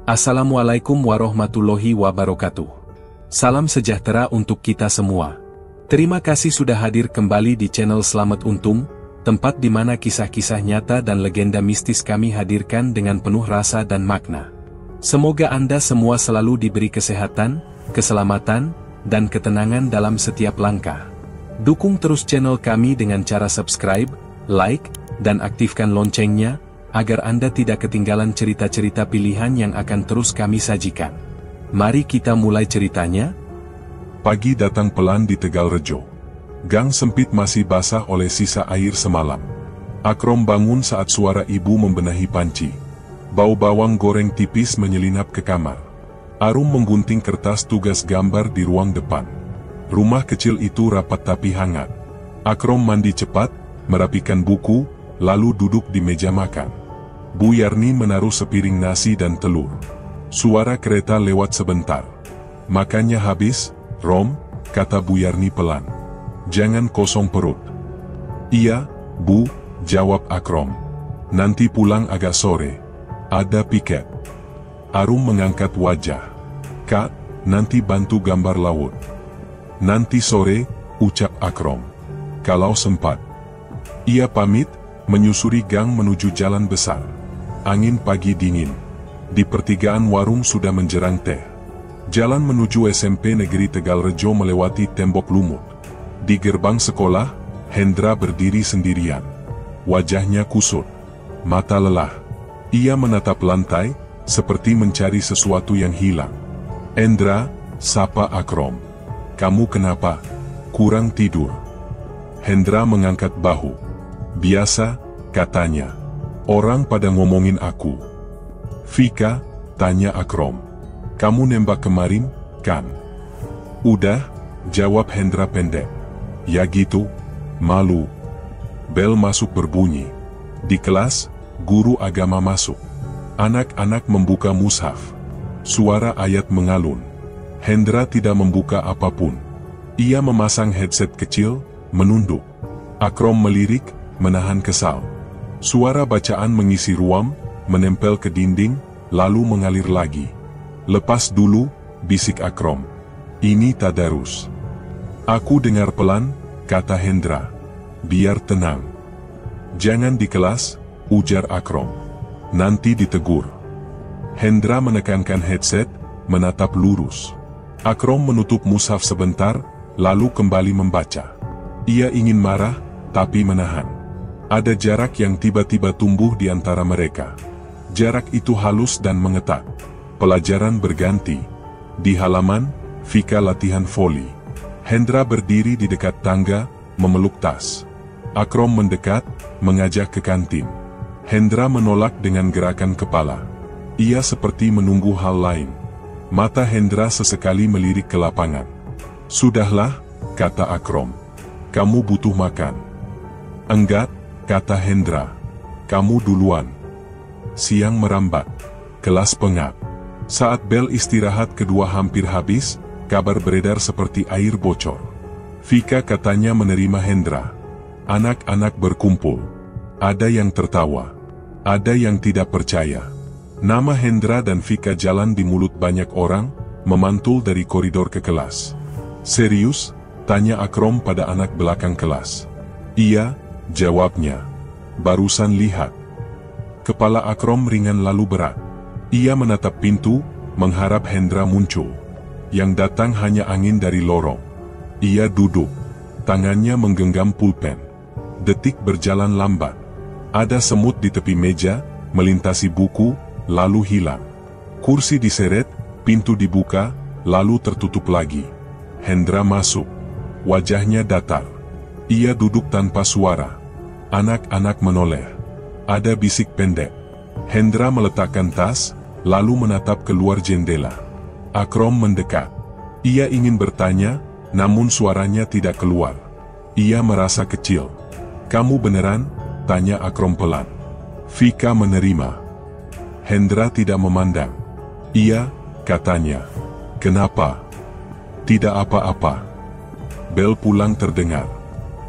Assalamualaikum warahmatullahi wabarakatuh. Salam sejahtera untuk kita semua. Terima kasih sudah hadir kembali di channel Selamat Untung, tempat di mana kisah-kisah nyata dan legenda mistis kami hadirkan dengan penuh rasa dan makna. Semoga Anda semua selalu diberi kesehatan, keselamatan, dan ketenangan dalam setiap langkah. Dukung terus channel kami dengan cara subscribe, like, dan aktifkan loncengnya, agar Anda tidak ketinggalan cerita-cerita pilihan yang akan terus kami sajikan. Mari kita mulai ceritanya. Pagi datang pelan di Tegalrejo. Gang sempit masih basah oleh sisa air semalam. Akrom bangun saat suara ibu membenahi panci. Bau bawang goreng tipis menyelinap ke kamar. Arum menggunting kertas tugas gambar di ruang depan. Rumah kecil itu rapat tapi hangat. Akrom mandi cepat, merapikan buku, lalu duduk di meja makan. Bu Yarni menaruh sepiring nasi dan telur. Suara kereta lewat sebentar. Makannya habis, Rom, kata Bu Yarni pelan. Jangan kosong perut. Iya, Bu, jawab Akrom. Nanti pulang agak sore. Ada piket. Arum mengangkat wajah. Kak, nanti bantu gambar laut. Nanti sore, ucap Akrom. Kalau sempat. Ia pamit, menyusuri gang menuju jalan besar. Angin pagi dingin. Di pertigaan warung sudah menjerang teh. Jalan menuju SMP Negeri Tegalrejo melewati tembok lumut. Di gerbang sekolah, Hendra berdiri sendirian. Wajahnya kusut. Mata lelah. Ia menatap lantai, seperti mencari sesuatu yang hilang. Hendra, sapa Akrom. Kamu kenapa? Kurang tidur. Hendra mengangkat bahu. Biasa, katanya. Orang pada ngomongin aku. Vika, tanya Akrom. Kamu nembak kemarin, kan? Udah, jawab Hendra pendek. Ya gitu, malu. Bel masuk berbunyi. Di kelas, guru agama masuk. Anak-anak membuka mushaf. Suara ayat mengalun. Hendra tidak membuka apapun. Ia memasang headset kecil, menunduk. Akrom melirik, menahan kesal. Suara bacaan mengisi ruang, menempel ke dinding, lalu mengalir lagi. Lepas dulu, bisik Akrom. Ini tadarus. Aku dengar pelan, kata Hendra. Biar tenang. Jangan di kelas, ujar Akrom. Nanti ditegur. Hendra menekankan headset, menatap lurus. Akrom menutup mushaf sebentar, lalu kembali membaca. Ia ingin marah, tapi menahan. Ada jarak yang tiba-tiba tumbuh di antara mereka. Jarak itu halus dan mengetat. Pelajaran berganti. Di halaman, Vika latihan voli. Hendra berdiri di dekat tangga, memeluk tas. Akrom mendekat, mengajak ke kantin. Hendra menolak dengan gerakan kepala. Ia seperti menunggu hal lain. Mata Hendra sesekali melirik ke lapangan. Sudahlah, kata Akrom. Kamu butuh makan. Enggak, kata Hendra. Kamu duluan. Siang merambat. Kelas pengap. Saat bel istirahat kedua hampir habis, kabar beredar seperti air bocor. Vika katanya menerima Hendra. Anak-anak berkumpul. Ada yang tertawa. Ada yang tidak percaya. Nama Hendra dan Vika jalan di mulut banyak orang, memantul dari koridor ke kelas. Serius? Tanya Akrom pada anak belakang kelas. Iya, jawabnya. Barusan lihat. Kepala Akrom ringan lalu berat. Ia menatap pintu, mengharap Hendra muncul. Yang datang hanya angin dari lorong. Ia duduk. Tangannya menggenggam pulpen. Detik berjalan lambat. Ada semut di tepi meja, melintasi buku, lalu hilang. Kursi diseret, pintu dibuka, lalu tertutup lagi. Hendra masuk. Wajahnya datar. Ia duduk tanpa suara. Anak-anak menoleh. Ada bisik pendek. Hendra meletakkan tas, lalu menatap keluar jendela. Akrom mendekat. Ia ingin bertanya, namun suaranya tidak keluar. Ia merasa kecil. Kamu beneran? Tanya Akrom pelan. Vika menerima. Hendra tidak memandang. Iya, katanya. Kenapa? Tidak apa-apa. Bel pulang terdengar.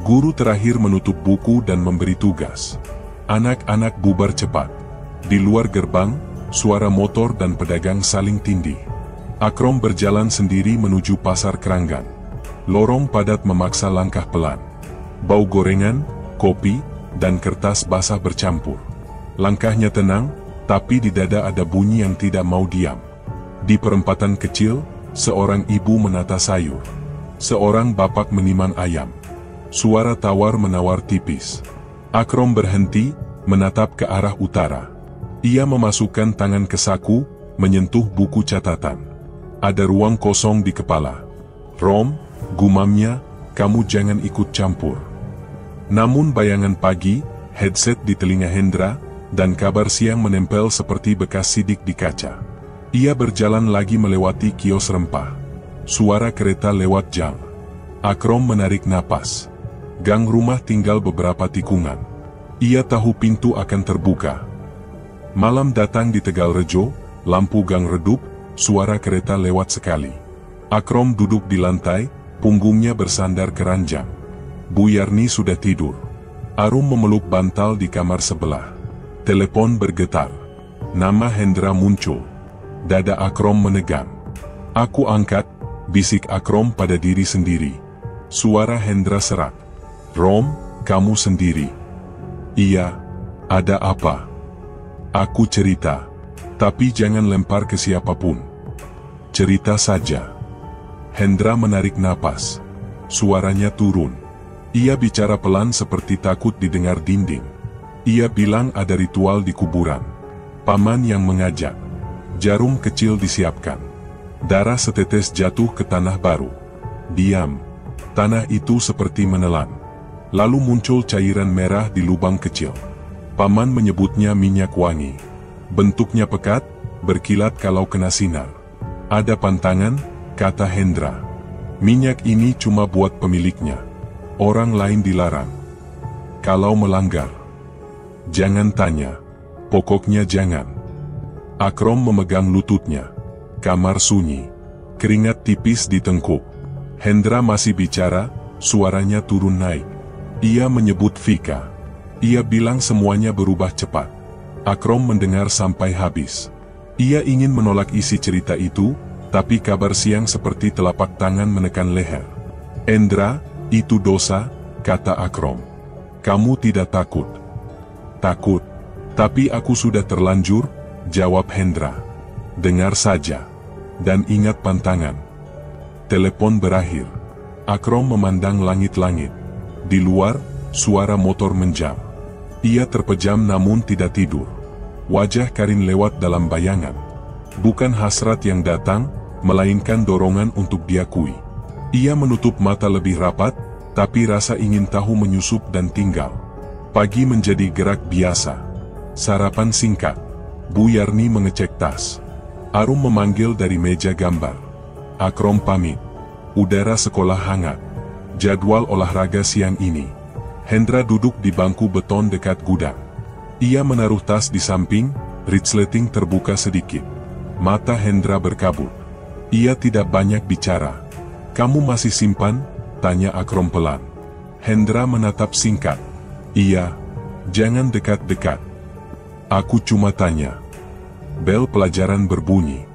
Guru terakhir menutup buku dan memberi tugas. Anak-anak bubar cepat. Di luar gerbang, suara motor dan pedagang saling tindih. Akrom berjalan sendiri menuju pasar Keranggan. Lorong padat memaksa langkah pelan. Bau gorengan, kopi, dan kertas basah bercampur. Langkahnya tenang, tapi di dada ada bunyi yang tidak mau diam. Di perempatan kecil, seorang ibu menata sayur. Seorang bapak menimang ayam. Suara tawar-menawar tipis. Akrom berhenti, menatap ke arah utara. Ia memasukkan tangan ke saku, menyentuh buku catatan. Ada ruang kosong di kepala. "Rom," gumamnya, "kamu jangan ikut campur." Namun bayangan pagi, headset di telinga Hendra, dan kabar siang menempel seperti bekas sidik di kaca. Ia berjalan lagi melewati kios rempah. Suara kereta lewat jam. Akrom menarik napas. Gang rumah tinggal beberapa tikungan. Ia tahu pintu akan terbuka. Malam datang di Tegalrejo, lampu gang redup, suara kereta lewat sekali. Akrom duduk di lantai, punggungnya bersandar ke ranjang. Bu Yarni sudah tidur. Arum memeluk bantal di kamar sebelah. Telepon bergetar. Nama Hendra muncul. Dada Akrom menegang. "Aku angkat," bisik Akrom pada diri sendiri. Suara Hendra serak. "Rom, kamu sendiri?" "Iya, ada apa?" "Aku cerita. Tapi jangan lempar ke siapapun. Cerita saja." Hendra menarik napas. Suaranya turun. Ia bicara pelan seperti takut didengar dinding. Ia bilang ada ritual di kuburan. Paman yang mengajak. Jarum kecil disiapkan. Darah setetes jatuh ke tanah baru. Diam. Tanah itu seperti menelan. Lalu muncul cairan merah di lubang kecil. Paman menyebutnya minyak wangi. Bentuknya pekat, berkilat kalau kena sinar. "Ada pantangan," kata Hendra. "Minyak ini cuma buat pemiliknya. Orang lain dilarang. Kalau melanggar, jangan tanya. Pokoknya jangan." Akrom memegang lututnya. Kamar sunyi. Keringat tipis di tengkuk. Hendra masih bicara, suaranya turun naik. Ia menyebut Vika. Ia bilang semuanya berubah cepat. Akrom mendengar sampai habis. Ia ingin menolak isi cerita itu, tapi kabar siang seperti telapak tangan menekan leher. "Hendra, itu dosa," kata Akrom. "Kamu tidak takut?" "Takut. Tapi aku sudah terlanjur," jawab Hendra. "Dengar saja. Dan ingat pantangan." Telepon berakhir. Akrom memandang langit-langit. Di luar, suara motor menjam. Ia terpejam namun tidak tidur. Wajah Karin lewat dalam bayangan. Bukan hasrat yang datang, melainkan dorongan untuk diakui. Ia menutup mata lebih rapat, tapi rasa ingin tahu menyusup dan tinggal. Pagi menjadi gerak biasa. Sarapan singkat. Bu Yarni mengecek tas. Arum memanggil dari meja gambar. Akrom pamit. Udara sekolah hangat. Jadwal olahraga siang ini. Hendra duduk di bangku beton dekat gudang. Ia menaruh tas di samping, resleting terbuka sedikit. Mata Hendra berkabut. Ia tidak banyak bicara. "Kamu masih simpan?" tanya Akrom pelan. Hendra menatap singkat. "Iya, jangan dekat-dekat. Aku cuma tanya." Bel pelajaran berbunyi.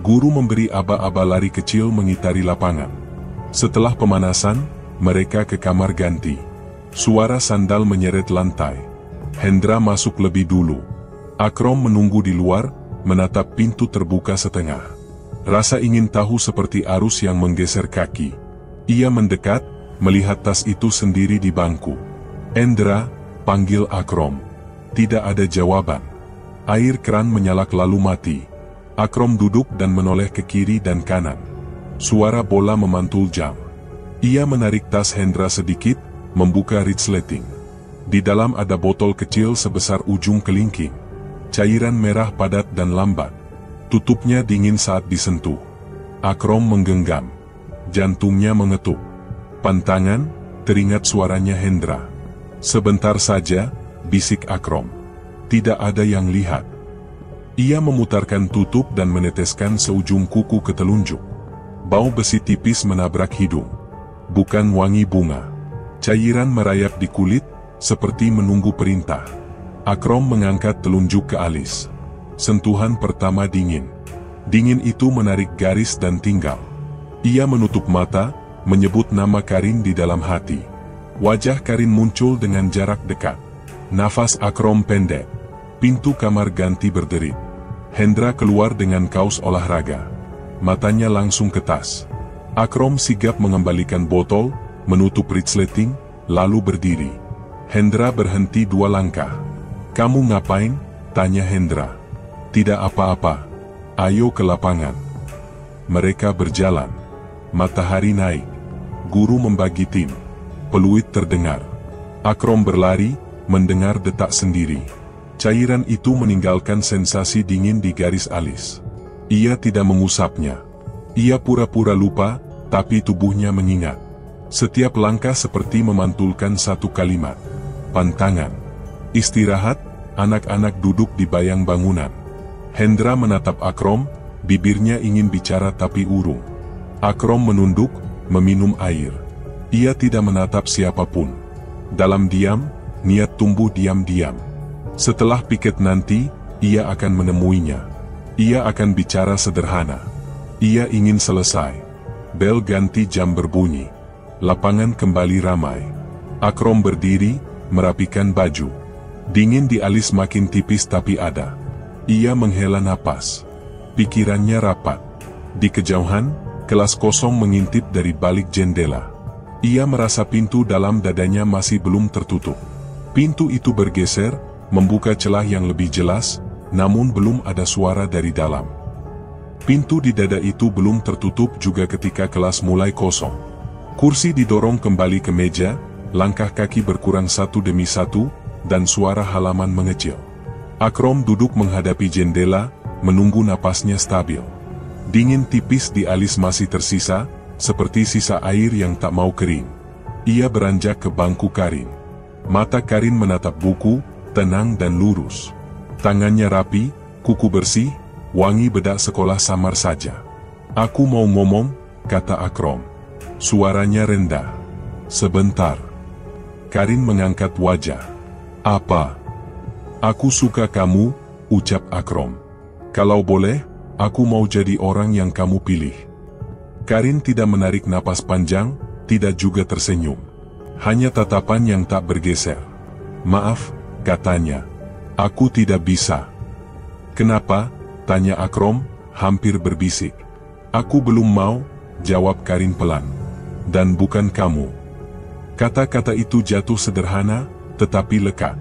Guru memberi aba-aba lari kecil mengitari lapangan. Setelah pemanasan, mereka ke kamar ganti. Suara sandal menyeret lantai. Hendra masuk lebih dulu. Akrom menunggu di luar, menatap pintu terbuka setengah. Rasa ingin tahu seperti arus yang menggeser kaki. Ia mendekat, melihat tas itu sendiri di bangku. "Hendra," panggil Akrom. Tidak ada jawaban. Air keran menyalak lalu mati. Akrom duduk dan menoleh ke kiri dan kanan. Suara bola memantul jam. Ia menarik tas Hendra sedikit, membuka resleting. Di dalam ada botol kecil sebesar ujung kelingking. Cairan merah padat dan lambat. Tutupnya dingin saat disentuh. Akrom menggenggam. Jantungnya mengetuk. "Pantangan," teringat suaranya Hendra. "Sebentar saja," bisik Akrom. "Tidak ada yang lihat." Ia memutarkan tutup dan meneteskan seujung kuku ke telunjuk. Bau besi tipis menabrak hidung. Bukan wangi bunga. Cairan merayap di kulit, seperti menunggu perintah. Akrom mengangkat telunjuk ke alis. Sentuhan pertama dingin. Dingin itu menarik garis dan tinggal. Ia menutup mata, menyebut nama Karin di dalam hati. Wajah Karin muncul dengan jarak dekat. Nafas Akrom pendek. Pintu kamar ganti berderit. Hendra keluar dengan kaos olahraga. Matanya langsung ke tas. Akrom sigap mengembalikan botol, menutup resleting, lalu berdiri. Hendra berhenti 2 langkah. "Kamu ngapain?" tanya Hendra. "Tidak apa-apa. Ayo ke lapangan." Mereka berjalan. Matahari naik. Guru membagi tim. Peluit terdengar. Akrom berlari, mendengar detak sendiri. Cairan itu meninggalkan sensasi dingin di garis alis. Ia tidak mengusapnya. Ia pura-pura lupa, tapi tubuhnya mengingat. Setiap langkah seperti memantulkan satu kalimat. Pantangan. Istirahat, anak-anak duduk di bayang bangunan. Hendra menatap Akrom, bibirnya ingin bicara tapi urung. Akrom menunduk, meminum air. Ia tidak menatap siapapun. Dalam diam, niat tumbuh diam-diam. Setelah piket nanti, ia akan menemuinya. Ia akan bicara sederhana. Ia ingin selesai. Bel ganti jam berbunyi. Lapangan kembali ramai. Akrom berdiri, merapikan baju. Dingin di alis makin tipis tapi ada. Ia menghela napas. Pikirannya rapat. Di kejauhan, kelas kosong mengintip dari balik jendela. Ia merasa pintu dalam dadanya masih belum tertutup. Pintu itu bergeser, membuka celah yang lebih jelas, namun belum ada suara dari dalam. Pintu di dada itu belum tertutup juga ketika kelas mulai kosong. Kursi didorong kembali ke meja, langkah kaki berkurang satu demi satu, dan suara halaman mengecil. Akrom duduk menghadapi jendela, menunggu napasnya stabil. Dingin tipis di alis masih tersisa, seperti sisa air yang tak mau kering. Ia beranjak ke bangku Karin. Mata Karin menatap buku, tenang dan lurus. Tangannya rapi, kuku bersih, wangi bedak sekolah samar saja. "Aku mau ngomong," kata Akrom. Suaranya rendah. "Sebentar." Karin mengangkat wajah. "Apa?" "Aku suka kamu," ucap Akrom. "Kalau boleh, aku mau jadi orang yang kamu pilih." Karin tidak menarik napas panjang, tidak juga tersenyum. Hanya tatapan yang tak bergeser. "Maaf," katanya. "Aku tidak bisa." "Kenapa?" tanya Akrom, hampir berbisik. "Aku belum mau," jawab Karin pelan. "Dan bukan kamu." Kata-kata itu jatuh sederhana, tetapi lekat.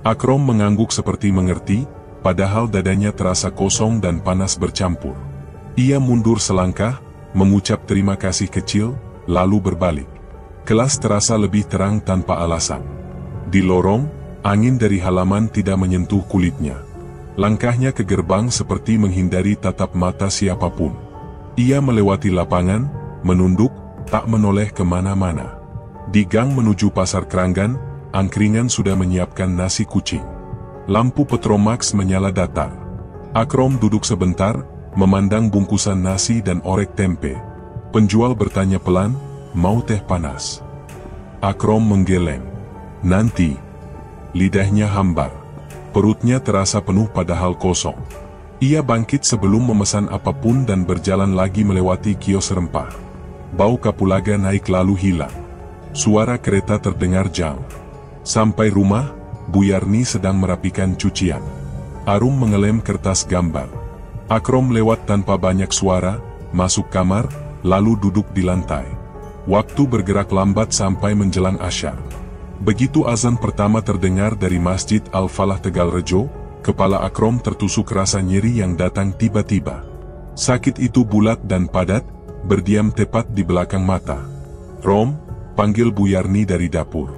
Akrom mengangguk seperti mengerti, padahal dadanya terasa kosong dan panas bercampur. Ia mundur selangkah, mengucap terima kasih kecil, lalu berbalik. Kelas terasa lebih terang tanpa alasan. Di lorong, angin dari halaman tidak menyentuh kulitnya. Langkahnya ke gerbang seperti menghindari tatap mata siapapun. Ia melewati lapangan, menunduk, tak menoleh kemana-mana. Di gang menuju pasar Keranggan, angkringan sudah menyiapkan nasi kucing. Lampu Petromax menyala datar. Akrom duduk sebentar, memandang bungkusan nasi dan orek tempe. Penjual bertanya pelan, "Mau teh panas?" Akrom menggeleng. "Nanti." Lidahnya hambar. Perutnya terasa penuh padahal kosong. Ia bangkit sebelum memesan apapun dan berjalan lagi melewati kios rempah. Bau kapulaga naik lalu hilang. Suara kereta terdengar jauh. Sampai rumah, Bu Yarni sedang merapikan cucian. Arum mengelem kertas gambar. Akrom lewat tanpa banyak suara, masuk kamar, lalu duduk di lantai. Waktu bergerak lambat sampai menjelang asyar. Begitu azan pertama terdengar dari Masjid Al-Falah Tegalrejo, kepala Akrom tertusuk rasa nyeri yang datang tiba-tiba. Sakit itu bulat dan padat, berdiam tepat di belakang mata. "Rom," panggil Bu Yarni dari dapur.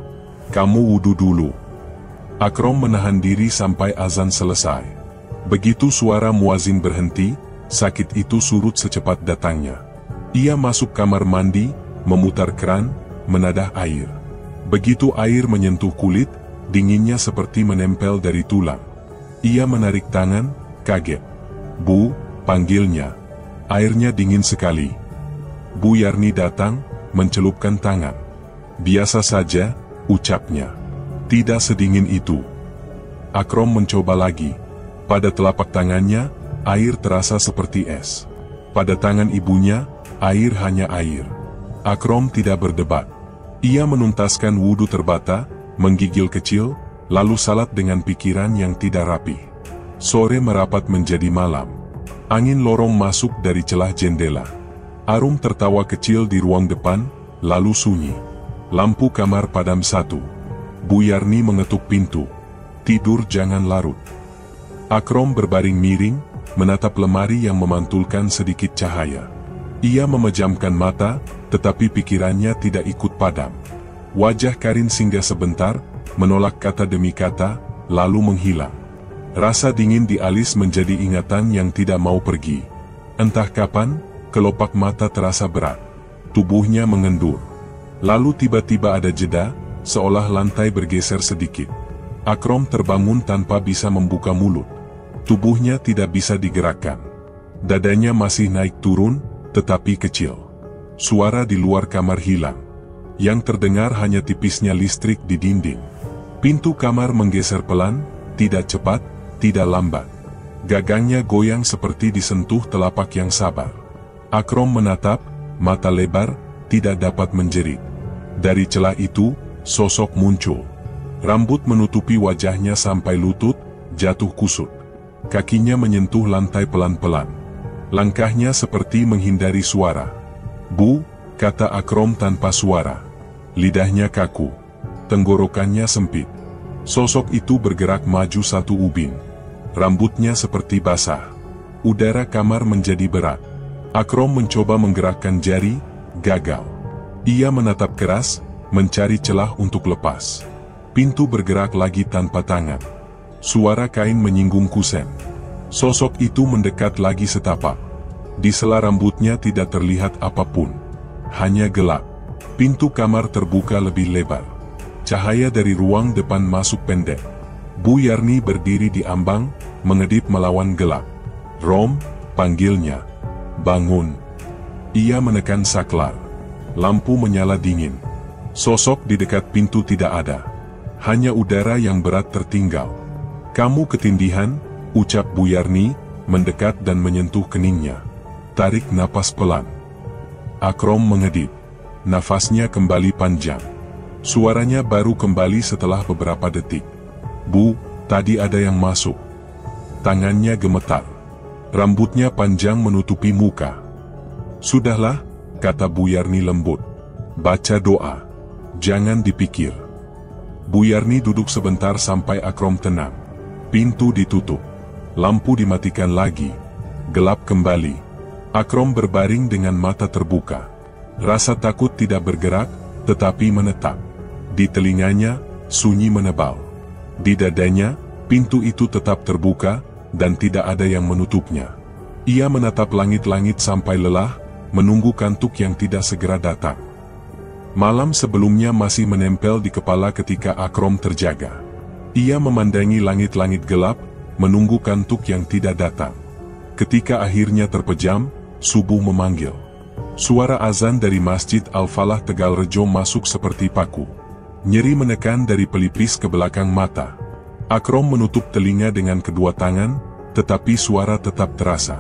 "Kamu wudu dulu." Akrom menahan diri sampai azan selesai. Begitu suara muazin berhenti, sakit itu surut secepat datangnya. Ia masuk kamar mandi, memutar keran, menadah air. Begitu air menyentuh kulit, dinginnya seperti menempel dari tulang. Ia menarik tangan, kaget. "Bu," panggilnya. "Airnya dingin sekali." Bu Yarni datang, mencelupkan tangan. "Biasa saja," ucapnya. "Tidak sedingin itu." Akrom mencoba lagi. Pada telapak tangannya, air terasa seperti es. Pada tangan ibunya, air hanya air. Akrom tidak berdebat. Ia menuntaskan wudhu terbata, menggigil kecil, lalu salat dengan pikiran yang tidak rapi. Sore merapat menjadi malam. Angin lorong masuk dari celah jendela. Arum tertawa kecil di ruang depan, lalu sunyi. Lampu kamar padam satu. Bu Yarni mengetuk pintu. Tidur jangan larut. Akrom berbaring miring, menatap lemari yang memantulkan sedikit cahaya. Ia memejamkan mata, tetapi pikirannya tidak ikut padam. Wajah Karin singgah sebentar, menolak kata demi kata, lalu menghilang. Rasa dingin di alis menjadi ingatan yang tidak mau pergi. Entah kapan, kelopak mata terasa berat. Tubuhnya mengendur. Lalu tiba-tiba ada jeda, seolah lantai bergeser sedikit. Akrom terbangun tanpa bisa membuka mulut. Tubuhnya tidak bisa digerakkan. Dadanya masih naik turun, tetapi kecil. Suara di luar kamar hilang. Yang terdengar hanya tipisnya listrik di dinding. Pintu kamar menggeser pelan, tidak cepat, tidak lambat. Gagangnya goyang seperti disentuh telapak yang sabar. Akrom menatap, mata lebar, tidak dapat menjerit. Dari celah itu, sosok muncul. Rambut menutupi wajahnya sampai lutut, jatuh kusut. Kakinya menyentuh lantai pelan-pelan. Langkahnya seperti menghindari suara. "Bu," kata Akrom tanpa suara. Lidahnya kaku. Tenggorokannya sempit. Sosok itu bergerak maju satu ubin. Rambutnya seperti basah. Udara kamar menjadi berat. Akrom mencoba menggerakkan jari, gagal. Ia menatap keras, mencari celah untuk lepas. Pintu bergerak lagi tanpa tangan. Suara kain menyinggung kusen. Sosok itu mendekat lagi setapak. Di sela rambutnya tidak terlihat apapun. Hanya gelap. Pintu kamar terbuka lebih lebar. Cahaya dari ruang depan masuk pendek. Bu Yarni berdiri di ambang, mengedip melawan gelap. "Rom," panggilnya. "Bangun." Ia menekan saklar. Lampu menyala dingin. Sosok di dekat pintu tidak ada. Hanya udara yang berat tertinggal. "Kamu ketindihan," ucap Bu Yarni, mendekat dan menyentuh keningnya. Tarik napas pelan. Akrom mengedip. Nafasnya kembali panjang. Suaranya baru kembali setelah beberapa detik. "Bu, tadi ada yang masuk." Tangannya gemetar. Rambutnya panjang menutupi muka. "Sudahlah," kata Bu Yarni lembut. "Baca doa. Jangan dipikir." Bu Yarni duduk sebentar sampai Akrom tenang. Pintu ditutup. Lampu dimatikan lagi. Gelap kembali. Akrom berbaring dengan mata terbuka. Rasa takut tidak bergerak, tetapi menetap. Di telinganya, sunyi menebal. Di dadanya, pintu itu tetap terbuka, dan tidak ada yang menutupnya. Ia menatap langit-langit sampai lelah, menunggu kantuk yang tidak segera datang. Malam sebelumnya masih menempel di kepala ketika Akrom terjaga. Ia memandangi langit-langit gelap, menunggu kantuk yang tidak datang. Ketika akhirnya terpejam, subuh memanggil. Suara azan dari Masjid Al-Falah Tegalrejo masuk seperti paku. Nyeri menekan dari pelipis ke belakang mata. Akrom menutup telinga dengan kedua tangan, tetapi suara tetap terasa.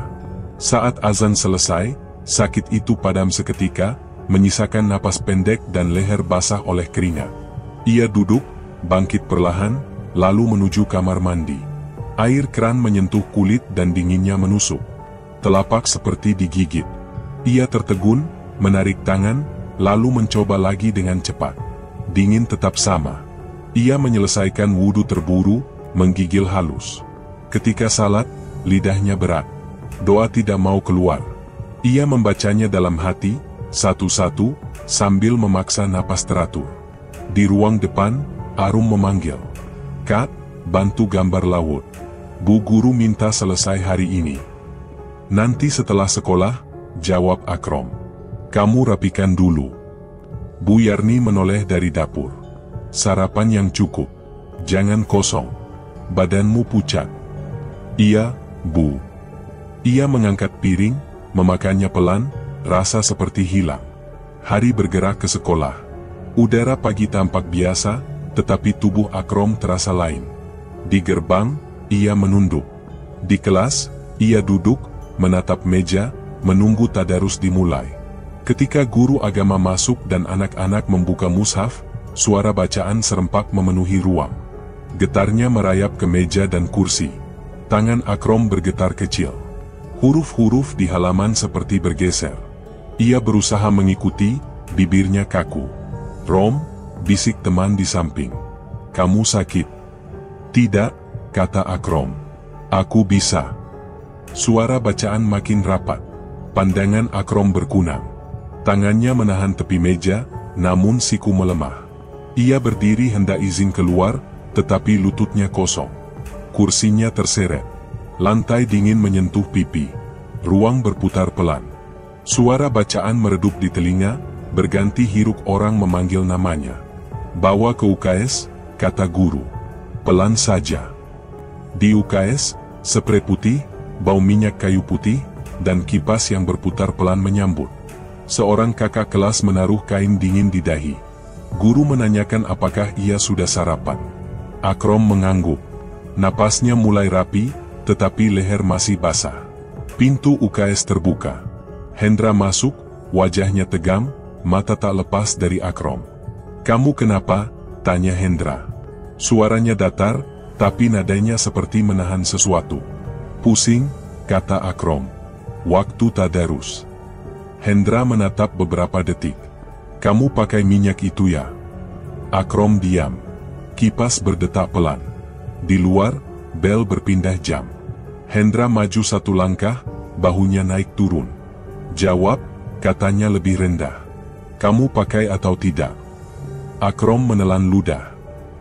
Saat azan selesai, sakit itu padam seketika, menyisakan napas pendek dan leher basah oleh keringat. Ia duduk, bangkit perlahan, lalu menuju kamar mandi. Air keran menyentuh kulit dan dinginnya menusuk. Telapak seperti digigit. Ia tertegun, menarik tangan, lalu mencoba lagi dengan cepat. Dingin tetap sama. Ia menyelesaikan wudhu terburu, menggigil halus. Ketika salat, lidahnya berat. Doa tidak mau keluar. Ia membacanya dalam hati, satu-satu, sambil memaksa napas teratur. Di ruang depan, Arum memanggil. "Kat, bantu gambar laut. Bu guru minta selesai hari ini." "Nanti setelah sekolah," jawab Akrom. "Kamu rapikan dulu." Bu Yarni menoleh dari dapur. "Sarapan yang cukup. Jangan kosong. Badanmu pucat." "Iya, Bu." Ia mengangkat piring, memakannya pelan, rasa seperti hilang. Hari bergerak ke sekolah. Udara pagi tampak biasa, tetapi tubuh Akrom terasa lain. Di gerbang, ia menunduk. Di kelas, ia duduk, menatap meja, menunggu tadarus dimulai. Ketika guru agama masuk dan anak-anak membuka mushaf, suara bacaan serempak memenuhi ruang. Getarnya merayap ke meja dan kursi. Tangan Akrom bergetar kecil. Huruf-huruf di halaman seperti bergeser. Ia berusaha mengikuti, bibirnya kaku. "Rom," bisik teman di samping. "Kamu sakit?" "Tidak," kata Akrom. "Aku bisa." Suara bacaan makin rapat. Pandangan Akrom berkunang. Tangannya menahan tepi meja, namun siku melemah. Ia berdiri hendak izin keluar, tetapi lututnya kosong. Kursinya terseret. Lantai dingin menyentuh pipi. Ruang berputar pelan. Suara bacaan meredup di telinga, berganti hiruk orang memanggil namanya. "Bawa ke UKS," kata guru. Pelan saja. Di UKS, spray putih, bau minyak kayu putih, dan kipas yang berputar pelan menyambut. Seorang kakak kelas menaruh kain dingin di dahi. Guru menanyakan apakah ia sudah sarapan. Akrom mengangguk. Napasnya mulai rapi, tetapi leher masih basah. Pintu UKS terbuka. Hendra masuk, wajahnya tegam, mata tak lepas dari Akrom. "Kamu kenapa?" tanya Hendra. Suaranya datar, tapi nadanya seperti menahan sesuatu. "Pusing," kata Akrom. "Waktu tadarus." Hendra menatap beberapa detik. "Kamu pakai minyak itu ya?" Akrom diam. Kipas berdetak pelan. Di luar, bel berpindah jam. Hendra maju satu langkah, bahunya naik turun. "Jawab," katanya lebih rendah. "Kamu pakai atau tidak?" Akrom menelan ludah.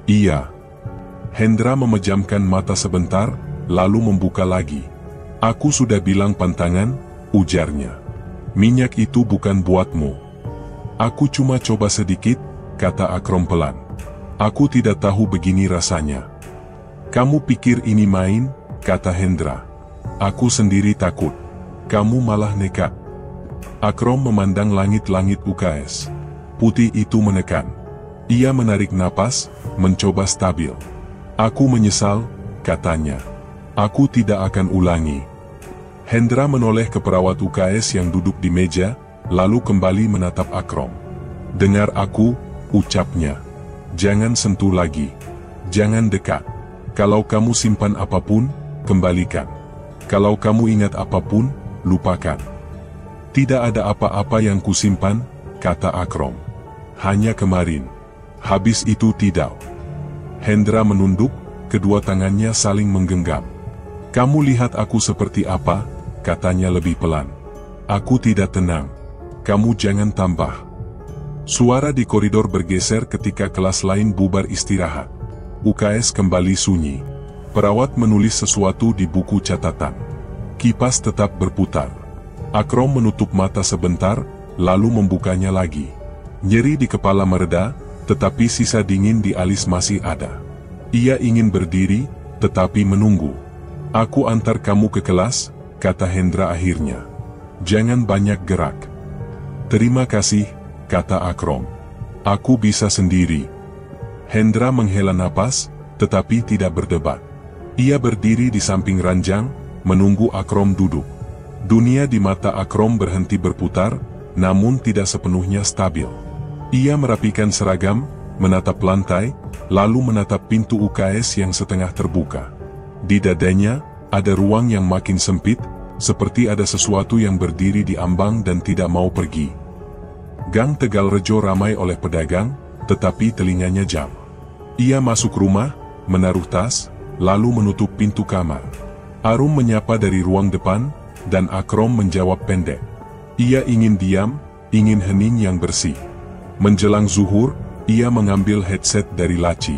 "Iya." Hendra memejamkan mata sebentar, lalu membuka lagi. "Aku sudah bilang pantangan," ujarnya. "Minyak itu bukan buatmu." "Aku cuma coba sedikit," kata Akrom pelan. "Aku tidak tahu begini rasanya." "Kamu pikir ini main?" kata Hendra. "Aku sendiri takut. Kamu malah nekat." Akrom memandang langit-langit UKS. Putih itu menekan. Ia menarik napas, mencoba stabil. "Aku menyesal," katanya. "Aku tidak akan ulangi." Hendra menoleh ke perawat UKS yang duduk di meja, lalu kembali menatap Akrom. "Dengar aku," ucapnya. "Jangan sentuh lagi. Jangan dekat. Kalau kamu simpan apapun, kembalikan. Kalau kamu ingat apapun, lupakan." "Tidak ada apa-apa yang kusimpan," kata Akrom. "Hanya kemarin. Habis itu tidak." Hendra menunduk, kedua tangannya saling menggenggam. "Kamu lihat aku seperti apa?" katanya lebih pelan. "Aku tidak tenang. Kamu jangan tambah." Suara di koridor bergeser ketika kelas lain bubar istirahat. UKS kembali sunyi. Perawat menulis sesuatu di buku catatan. Kipas tetap berputar. Akrom menutup mata sebentar, lalu membukanya lagi. Nyeri di kepala mereda, tetapi sisa dingin di alis masih ada. Ia ingin berdiri, tetapi menunggu. "Aku antar kamu ke kelas," kata Hendra akhirnya. "Jangan banyak gerak." "Terima kasih," kata Akrom. "Aku bisa sendiri." Hendra menghela napas, tetapi tidak berdebat. Ia berdiri di samping ranjang, menunggu Akrom duduk. Dunia di mata Akrom berhenti berputar, namun tidak sepenuhnya stabil. Ia merapikan seragam, menatap lantai, lalu menatap pintu UKS yang setengah terbuka. Di dadanya, ada ruang yang makin sempit, seperti ada sesuatu yang berdiri di ambang dan tidak mau pergi. Gang Tegalrejo ramai oleh pedagang, tetapi telinganya jam. Ia masuk rumah, menaruh tas, lalu menutup pintu kamar. Arum menyapa dari ruang depan, dan Akrom menjawab pendek. Ia ingin diam, ingin hening yang bersih. Menjelang zuhur, ia mengambil headset dari laci.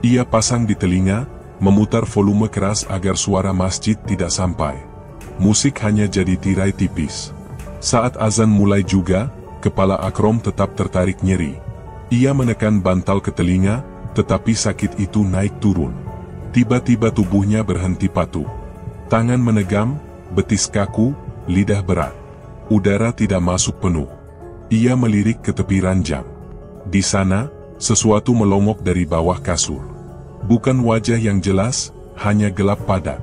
Ia pasang di telinga, memutar volume keras agar suara masjid tidak sampai. Musik hanya jadi tirai tipis. Saat azan mulai juga, kepala Akrom tetap tertarik nyeri. Ia menekan bantal ke telinga, tetapi sakit itu naik turun. Tiba-tiba tubuhnya berhenti patuh. Tangan menegam, betis kaku, lidah berat. Udara tidak masuk penuh. Ia melirik ke tepi ranjang. Di sana, sesuatu melongok dari bawah kasur. Bukan wajah yang jelas, hanya gelap padat.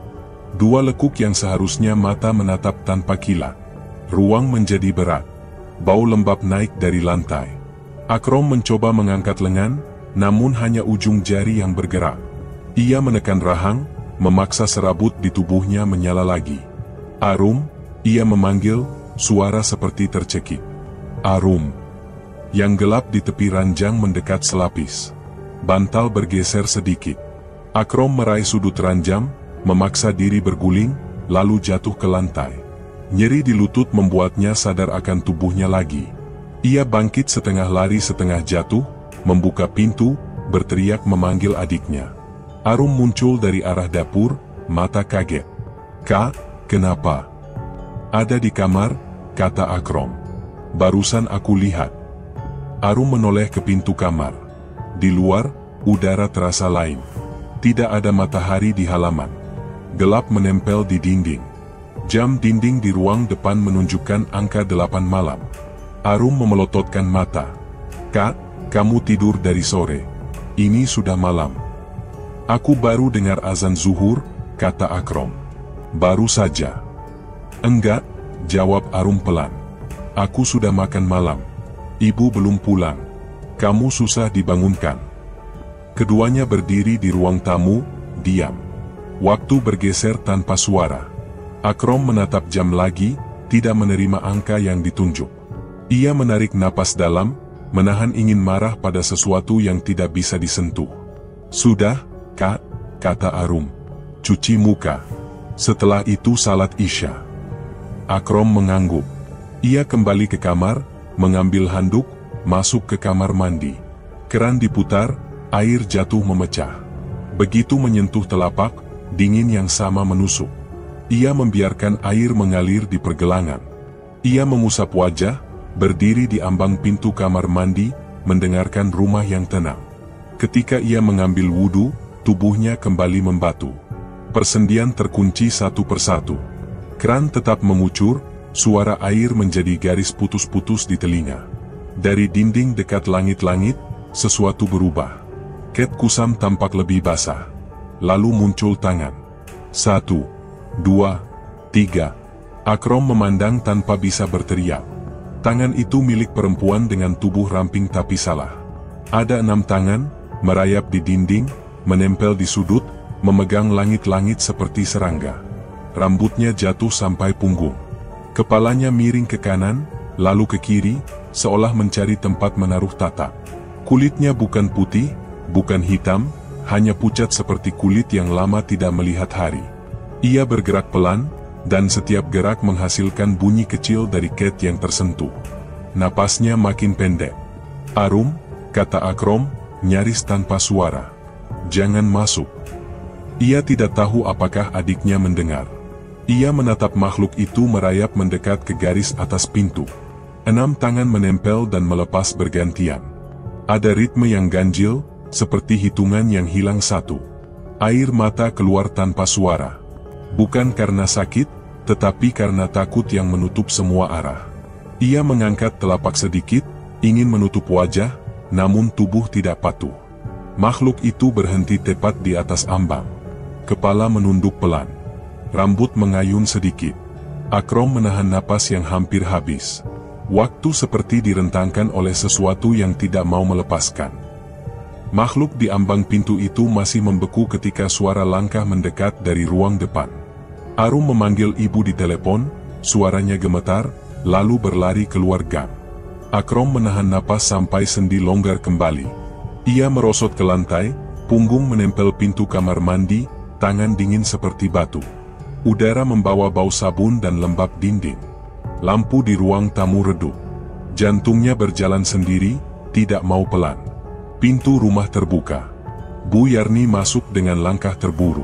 Dua lekuk yang seharusnya mata menatap tanpa kilat. Ruang menjadi berat. Bau lembab naik dari lantai. Akrom mencoba mengangkat lengan, namun hanya ujung jari yang bergerak. Ia menekan rahang, memaksa serabut di tubuhnya menyala lagi. Arum, ia memanggil, suara seperti tercekik. Arum. Yang gelap di tepi ranjang mendekat selapis. Bantal bergeser sedikit. Akrom meraih sudut ranjang, memaksa diri berguling, lalu jatuh ke lantai. Nyeri di lutut membuatnya sadar akan tubuhnya lagi. Ia bangkit setengah lari setengah jatuh, membuka pintu, berteriak memanggil adiknya. Arum muncul dari arah dapur, mata kaget. "Kak, kenapa?" "Ada di kamar," kata Akrom. "Barusan aku lihat." Arum menoleh ke pintu kamar. Di luar, udara terasa lain. Tidak ada matahari di halaman. Gelap menempel di dinding. Jam dinding di ruang depan menunjukkan angka 8 malam. Arum memelototkan mata. "Kak, kamu tidur dari sore. Ini sudah malam." "Aku baru dengar azan zuhur," kata Akrom. "Baru saja." "Enggak," jawab Arum pelan. "Aku sudah makan malam. Ibu belum pulang. Kamu susah dibangunkan." Keduanya berdiri di ruang tamu, diam. Waktu bergeser tanpa suara. Akrom menatap jam lagi, tidak menerima angka yang ditunjuk. Ia menarik napas dalam, menahan ingin marah pada sesuatu yang tidak bisa disentuh. "Sudah, Kak," kata Arum. "Cuci muka. Setelah itu salat Isya." Akrom mengangguk. Ia kembali ke kamar, mengambil handuk, masuk ke kamar mandi. Keran diputar, air jatuh memecah. Begitu menyentuh telapak, dingin yang sama menusuk. Ia membiarkan air mengalir di pergelangan. Ia mengusap wajah, berdiri di ambang pintu kamar mandi, mendengarkan rumah yang tenang. Ketika ia mengambil wudu, tubuhnya kembali membatu. Persendian terkunci satu persatu. Keran tetap mengucur, suara air menjadi garis putus-putus di telinga. Dari dinding dekat langit-langit, sesuatu berubah. Ket kusam tampak lebih basah. Lalu muncul tangan. 1, 2, 3. Akrom memandang tanpa bisa berteriak. Tangan itu milik perempuan dengan tubuh ramping tapi salah. Ada 6 tangan, merayap di dinding, menempel di sudut, memegang langit-langit seperti serangga. Rambutnya jatuh sampai punggung. Kepalanya miring ke kanan, lalu ke kiri, seolah mencari tempat menaruh tatak. Kulitnya bukan putih, bukan hitam, hanya pucat seperti kulit yang lama tidak melihat hari. Ia bergerak pelan, dan setiap gerak menghasilkan bunyi kecil dari ket yang tersentuh. Napasnya makin pendek. "Arum," kata Akrom, nyaris tanpa suara. "Jangan masuk." Ia tidak tahu apakah adiknya mendengar. Ia menatap makhluk itu merayap mendekat ke garis atas pintu. 6 tangan menempel dan melepas bergantian. Ada ritme yang ganjil, seperti hitungan yang hilang satu. Air mata keluar tanpa suara. Bukan karena sakit, tetapi karena takut yang menutup semua arah. Ia mengangkat telapak sedikit, ingin menutup wajah, namun tubuh tidak patuh. Makhluk itu berhenti tepat di atas ambang. Kepala menunduk pelan. Rambut mengayun sedikit. Akrom menahan napas yang hampir habis. Waktu seperti direntangkan oleh sesuatu yang tidak mau melepaskan. Makhluk di ambang pintu itu masih membeku ketika suara langkah mendekat dari ruang depan. Arum memanggil ibu di telepon, suaranya gemetar, lalu berlari keluar gang. Akrom menahan napas sampai sendi longgar kembali. Ia merosot ke lantai, punggung menempel pintu kamar mandi, tangan dingin seperti batu. Udara membawa bau sabun dan lembab dinding. Lampu di ruang tamu redup. Jantungnya berjalan sendiri, tidak mau pelan. Pintu rumah terbuka. Bu Yarni masuk dengan langkah terburu.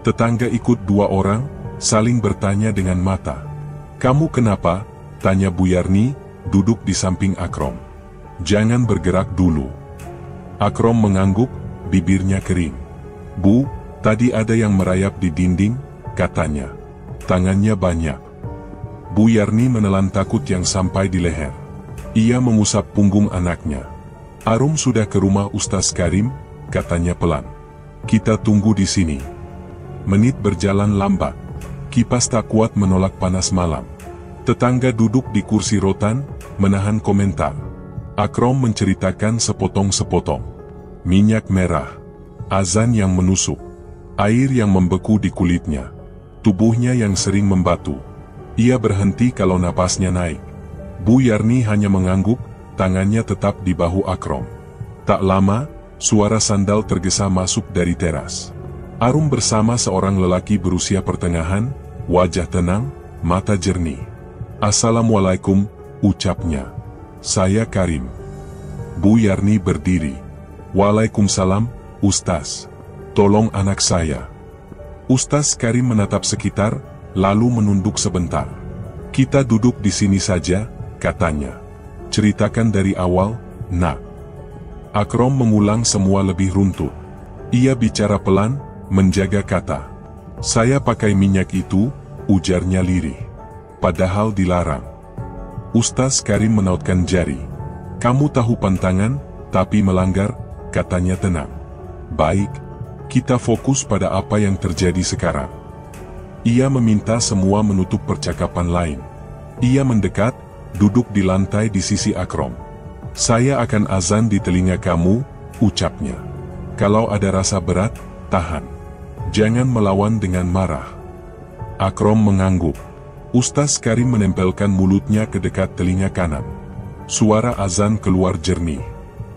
Tetangga ikut 2 orang, saling bertanya dengan mata. "Kamu kenapa?" tanya Bu Yarni, duduk di samping Akrom. "Jangan bergerak dulu." Akrom mengangguk, bibirnya kering. "Bu, tadi ada yang merayap di dinding," katanya. "Tangannya banyak." Bu Yarni menelan takut yang sampai di leher. Ia mengusap punggung anaknya. "Arum sudah ke rumah Ustaz Karim," katanya pelan. "Kita tunggu di sini." Menit berjalan lambat. Kipas tak kuat menolak panas malam. Tetangga duduk di kursi rotan, menahan komentar. Akrom menceritakan sepotong-sepotong. Minyak merah, azan yang menusuk, air yang membeku di kulitnya, tubuhnya yang sering membatu. Ia berhenti kalau napasnya naik. Bu Yarni hanya mengangguk, tangannya tetap di bahu Akrom. Tak lama, suara sandal tergesa masuk dari teras. Arum bersama seorang lelaki berusia pertengahan, wajah tenang, mata jernih. "Assalamualaikum," ucapnya. "Saya Karim." Bu Yarni berdiri. "Waalaikumsalam, Ustaz. Tolong anak saya." Ustaz Karim menatap sekitar, lalu menunduk sebentar. "Kita duduk di sini saja," katanya. "Ceritakan dari awal, Nak." Akrom mengulang semua lebih runtut. Ia bicara pelan, menjaga kata. "Saya pakai minyak itu," ujarnya lirih. "Padahal dilarang." Ustaz Karim menautkan jari. "Kamu tahu pantangan, tapi melanggar," katanya tenang. "Baik, kita fokus pada apa yang terjadi sekarang." Ia meminta semua menutup percakapan lain. Ia mendekat, duduk di lantai di sisi Akrom. "Saya akan azan di telinga kamu," ucapnya. "Kalau ada rasa berat, tahan. Jangan melawan dengan marah." Akrom mengangguk. Ustaz Karim menempelkan mulutnya ke dekat telinga kanan. Suara azan keluar jernih.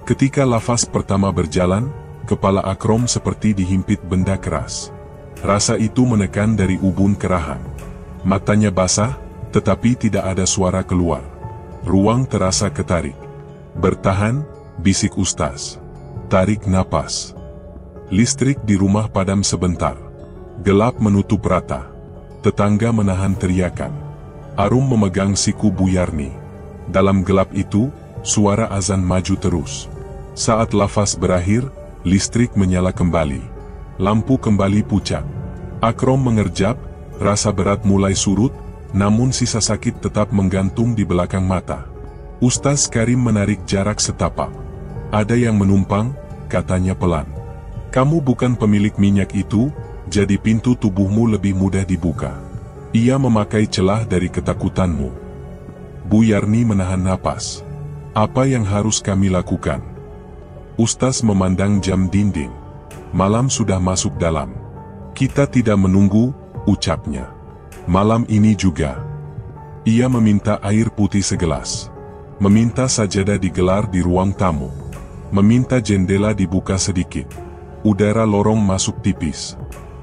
Ketika lafaz pertama berjalan, kepala Akrom seperti dihimpit benda keras. Rasa itu menekan dari ubun ke rahang. Matanya basah, tetapi tidak ada suara keluar. Ruang terasa ketarik. "Bertahan," bisik Ustaz. "Tarik napas." Listrik di rumah padam sebentar. Gelap menutup rata. Tetangga menahan teriakan. Arum memegang siku Bu Yarni. Dalam gelap itu, suara azan maju terus. Saat lafaz berakhir, listrik menyala kembali. Lampu kembali pucat. Akrom mengerjap, rasa berat mulai surut, namun sisa sakit tetap menggantung di belakang mata. Ustaz Karim menarik jarak setapak. "Ada yang menumpang," katanya pelan. "Kamu bukan pemilik minyak itu, jadi pintu tubuhmu lebih mudah dibuka. Ia memakai celah dari ketakutanmu." Bu Yarni menahan napas. "Apa yang harus kami lakukan?" Ustaz memandang jam dinding. "Malam sudah masuk dalam. Kita tidak menunggu," ucapnya. "Malam ini juga." Ia meminta air putih segelas. Meminta sajadah digelar di ruang tamu. Meminta jendela dibuka sedikit. Udara lorong masuk tipis.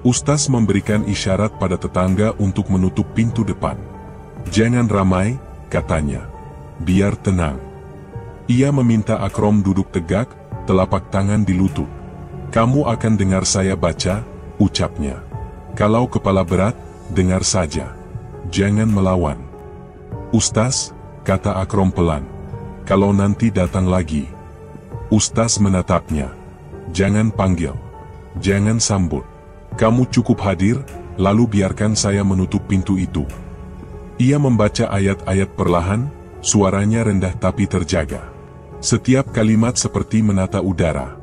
Ustaz memberikan isyarat pada tetangga untuk menutup pintu depan. "Jangan ramai," katanya. "Biar tenang." Ia meminta Akrom duduk tegak, telapak tangan di lutut. "Kamu akan dengar saya baca," ucapnya. "Kalau kepala berat, dengar saja. Jangan melawan." "Ustaz," kata Akrom pelan. "Kalau nanti datang lagi." Ustaz menatapnya. "Jangan panggil. Jangan sambut. Kamu cukup hadir, lalu biarkan saya menutup pintu itu." Ia membaca ayat-ayat perlahan, suaranya rendah tapi terjaga. Setiap kalimat seperti menata udara.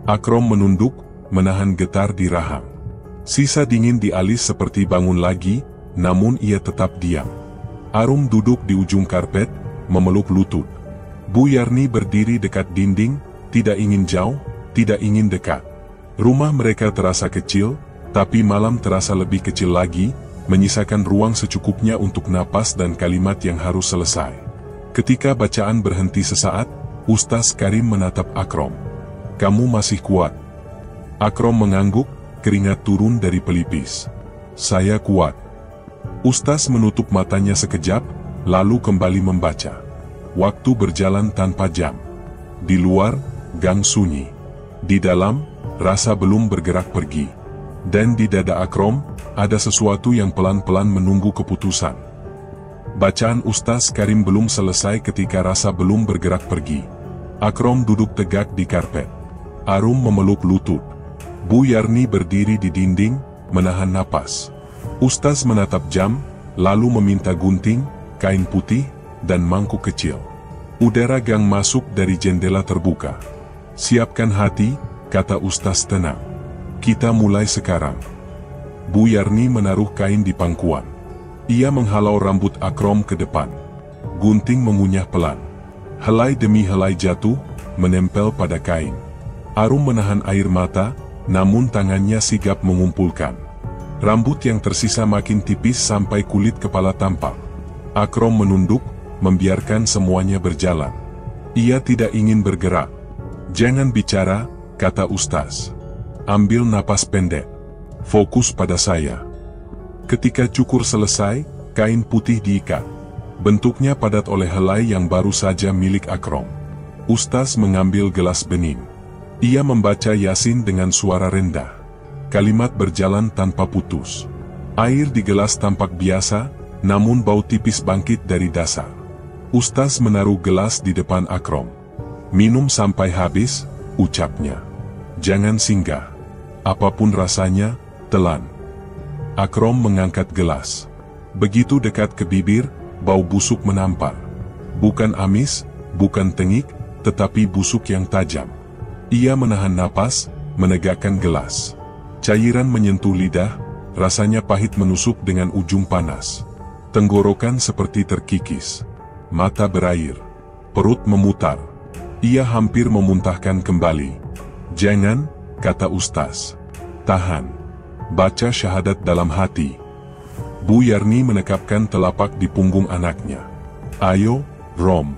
Akrom menunduk, menahan getar di rahang. Sisa dingin di alis seperti bangun lagi, namun ia tetap diam. Arum duduk di ujung karpet, memeluk lutut. Bu Yarni berdiri dekat dinding, tidak ingin jauh, tidak ingin dekat. Rumah mereka terasa kecil, tapi malam terasa lebih kecil lagi, menyisakan ruang secukupnya untuk napas dan kalimat yang harus selesai. Ketika bacaan berhenti sesaat, Ustaz Karim menatap Akrom. "Kamu masih kuat?" Akrom mengangguk, keringat turun dari pelipis. "Saya kuat." Ustaz menutup matanya sekejap, lalu kembali membaca. Waktu berjalan tanpa jam. Di luar, gang sunyi. Di dalam, rasa belum bergerak pergi. Dan di dada Akrom, ada sesuatu yang pelan-pelan menunggu keputusan. Bacaan Ustaz Karim belum selesai ketika rasa belum bergerak pergi. Akrom duduk tegak di karpet. Arum memeluk lutut. Bu Yarni berdiri di dinding, menahan napas. Ustaz menatap jam, lalu meminta gunting, kain putih, dan mangkuk kecil. Udara gang masuk dari jendela terbuka. "Siapkan hati," kata Ustaz tenang. "Kita mulai sekarang." Bu Yarni menaruh kain di pangkuan. Ia menghalau rambut Akrom ke depan. Gunting mengunyah pelan. Helai demi helai jatuh, menempel pada kain. Arum menahan air mata, namun tangannya sigap mengumpulkan. Rambut yang tersisa makin tipis sampai kulit kepala tampak. Akrom menunduk, membiarkan semuanya berjalan. Ia tidak ingin bergerak. "Jangan bicara," kata Ustaz. "Ambil napas pendek. Fokus pada saya." Ketika cukur selesai, kain putih diikat. Bentuknya padat oleh helai yang baru saja milik Akrom. Ustaz mengambil gelas bening. Ia membaca Yasin dengan suara rendah. Kalimat berjalan tanpa putus. Air di gelas tampak biasa, namun bau tipis bangkit dari dasar. Ustaz menaruh gelas di depan Akrom. "Minum sampai habis," ucapnya. "Jangan singgah. Apapun rasanya, telan." Akrom mengangkat gelas. Begitu dekat ke bibir, bau busuk menampar. Bukan amis, bukan tengik, tetapi busuk yang tajam. Ia menahan napas, menegakkan gelas. Cairan menyentuh lidah, rasanya pahit menusuk dengan ujung panas. Tenggorokan seperti terkikis. Mata berair. Perut memutar. Ia hampir memuntahkan kembali. "Jangan," kata Ustaz. "Tahan. Baca syahadat dalam hati." Bu Yarni menekapkan telapak di punggung anaknya. "Ayo, Rom.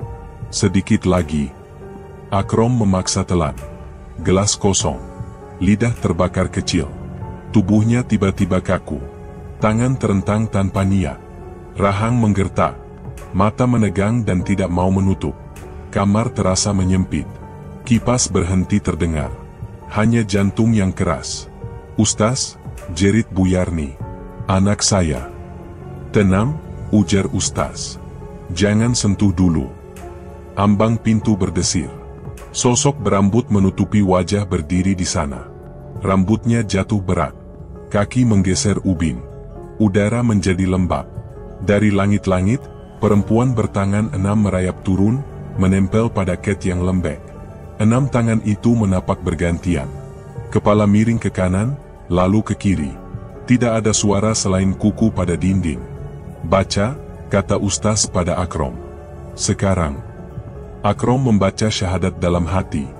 Sedikit lagi." Akrom memaksa telan. Gelas kosong. Lidah terbakar kecil. Tubuhnya tiba-tiba kaku. Tangan terentang tanpa niat. Rahang menggertak. Mata menegang dan tidak mau menutup. Kamar terasa menyempit. Kipas berhenti terdengar. Hanya jantung yang keras. "Ustaz," jerit Bu Yarni. "Anak saya." "Tenang," ujar Ustaz. "Jangan sentuh dulu." Ambang pintu berdesir. Sosok berambut menutupi wajah berdiri di sana. Rambutnya jatuh berat. Kaki menggeser ubin. Udara menjadi lembab. Dari langit-langit, perempuan bertangan 6 merayap turun, menempel pada ket yang lembek. 6 tangan itu menapak bergantian. Kepala miring ke kanan, lalu ke kiri. Tidak ada suara selain kuku pada dinding. "Baca," kata Ustaz pada Akrom. "Sekarang." Akrom membaca syahadat dalam hati.